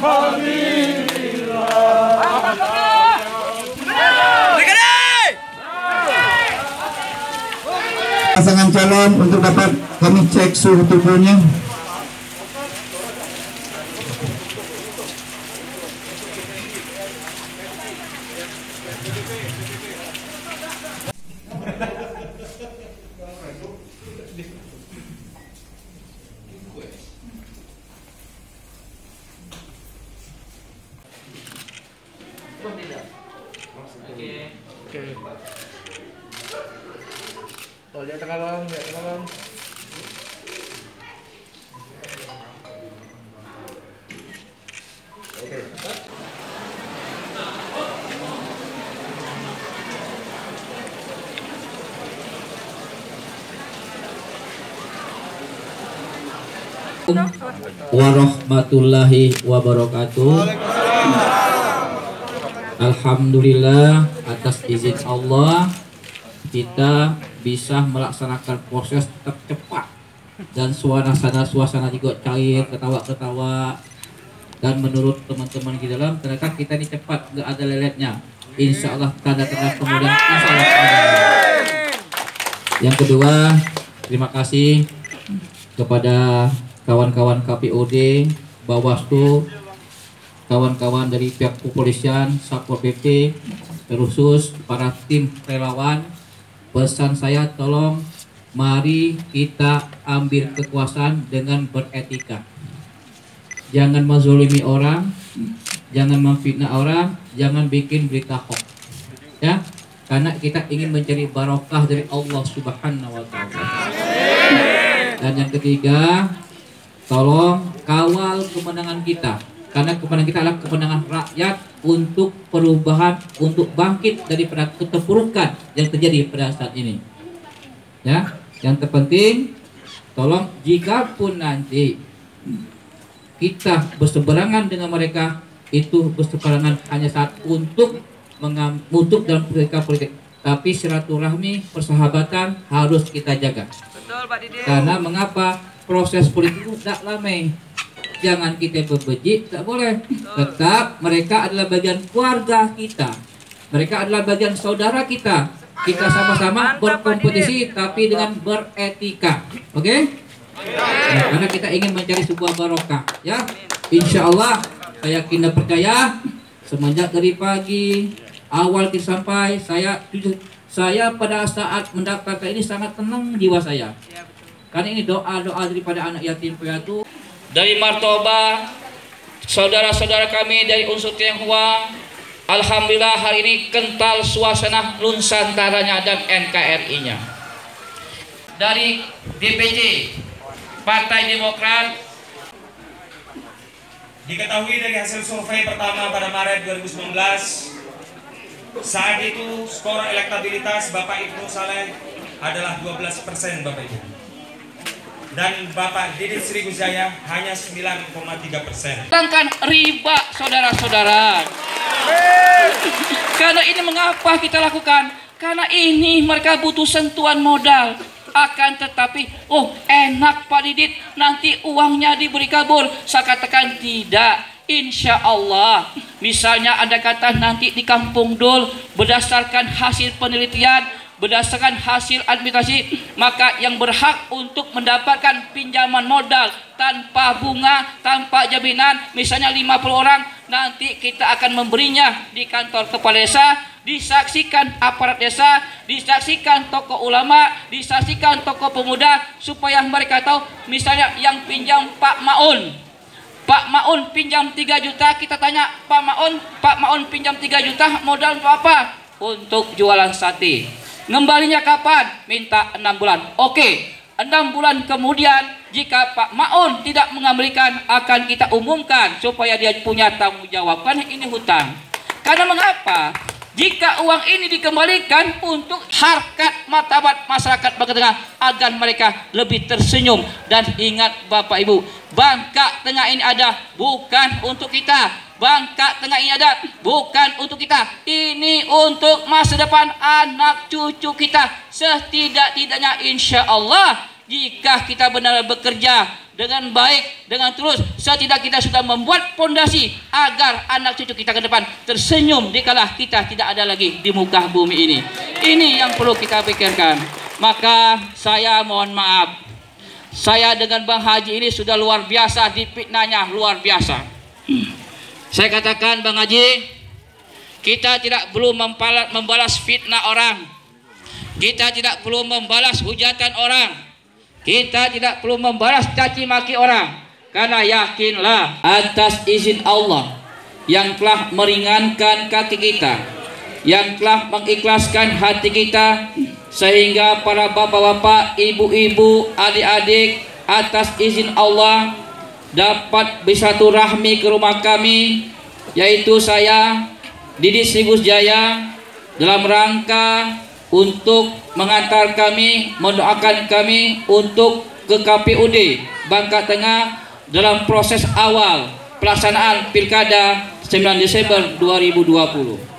Pasangan calon untuk dapat kami cek suhu tubuhnya. Oh, lihat tengah lihat tengah. Oke. Warahmatullahi wabarakatuh. Alhamdulillah, atas izin Allah kita bisa melaksanakan proses tercepat dan suasana juga cair, ketawa-ketawa, dan menurut teman-teman di dalam ternyata kita ini cepat, nggak ada leletnya. Insya Allah tanda-tanda kemudian insya Allah ada. Yang kedua, terima kasih kepada kawan-kawan KPUD, Bawaslu, kawan-kawan dari pihak kepolisian, Satpol PP, terkhusus para tim relawan. Pesan saya, tolong mari kita ambil kekuasaan dengan beretika. Jangan menzalimi orang, jangan memfitnah orang, jangan bikin berita hoax. Ya, karena kita ingin mencari barokah dari Allah Subhanahu wa taala. Dan yang ketiga, tolong kawal kemenangan kita. Karena kemenangan kita adalah kemenangan rakyat untuk perubahan, untuk bangkit daripada keterpurukan yang terjadi pada saat ini. Ya, yang terpenting, tolong jika pun nanti kita berseberangan dengan mereka, itu berseberangan hanya saat untuk dalam politik. Tapi silaturahmi, persahabatan harus kita jaga. Betul, Pak Didi. Karena mengapa proses politik itu tidak lama. Jangan kita berbejik, tak boleh. Tetap mereka adalah bagian keluarga kita. Mereka adalah bagian saudara kita. Kita sama-sama berkompetisi tapi dengan beretika. Oke? Nah, karena kita ingin mencari sebuah barokah, ya. Insya Allah saya yakin dan percaya semenjak dari pagi awal kita sampai saya pada saat mendaftarkan ini sangat tenang jiwa saya. Karena ini doa-doa daripada anak yatim piatu. Dari Martoba, saudara-saudara kami dari unsur Tionghoa, alhamdulillah hari ini kental suasana Nusantaranya dan NKRI-nya. Dari DPC Partai Demokrat, diketahui dari hasil survei pertama pada Maret 2019, saat itu skor elektabilitas Bapak Ibnu Saleh adalah 12% Bapak Ibu. Dan Bapak Didit Srigujaya hanya 9,3%. Sedangkan riba, saudara-saudara. Karena ini mengapa kita lakukan? Karena ini mereka butuh sentuhan modal. Akan tetapi, oh enak Pak Didit, nanti uangnya diberi kabur. Saya katakan tidak. Insya Allah, misalnya Anda kata nanti di Kampung Dul berdasarkan hasil penelitian, berdasarkan hasil administrasi, maka yang berhak untuk mendapatkan pinjaman modal tanpa bunga, tanpa jaminan, misalnya 50 orang, nanti kita akan memberinya di kantor kepala desa, disaksikan aparat desa, disaksikan tokoh ulama, disaksikan tokoh pemuda, supaya mereka tahu, misalnya yang pinjam Pak Maun pinjam 3 juta, kita tanya Pak Maun pinjam 3 juta, modal untuk apa? Untuk jualan sate. Ngembalinya kapan? Minta 6 bulan. Oke, 6 bulan kemudian jika Pak Maun tidak mengembalikan, akan kita umumkan supaya dia punya tanggung jawab. Karena ini hutang. Karena mengapa? Jika uang ini dikembalikan untuk harkat martabat masyarakat Bangka Tengah, agar mereka lebih tersenyum. Dan ingat Bapak Ibu, Bangka Tengah ini ada bukan untuk kita. Bangka Tengah ini ada bukan untuk kita. Ini untuk masa depan anak cucu kita. Setidak-tidaknya insya Allah, jika kita benar-benar bekerja dengan baik, dengan tulus, setidak kita sudah membuat pondasi agar anak cucu kita ke depan tersenyum dikala kita tidak ada lagi di muka bumi ini. Ini yang perlu kita pikirkan. Maka saya mohon maaf, saya dengan Bang Haji ini sudah luar biasa, difitnahnya luar biasa. Saya katakan Bang Haji, kita tidak perlu membalas fitnah orang, kita tidak perlu membalas hujatan orang, kita tidak perlu membalas caci maki orang, karena yakinlah atas izin Allah yang telah meringankan kaki kita, yang telah mengikhlaskan hati kita, sehingga para bapak-bapak, ibu-ibu, adik-adik atas izin Allah dapat bersilaturahmi ke rumah kami, yaitu saya Didi Sigus Jaya, dalam rangka untuk mengantar kami, mendoakan kami untuk ke KPUD Bangka Tengah dalam proses awal pelaksanaan Pilkada 9 Desember 2020.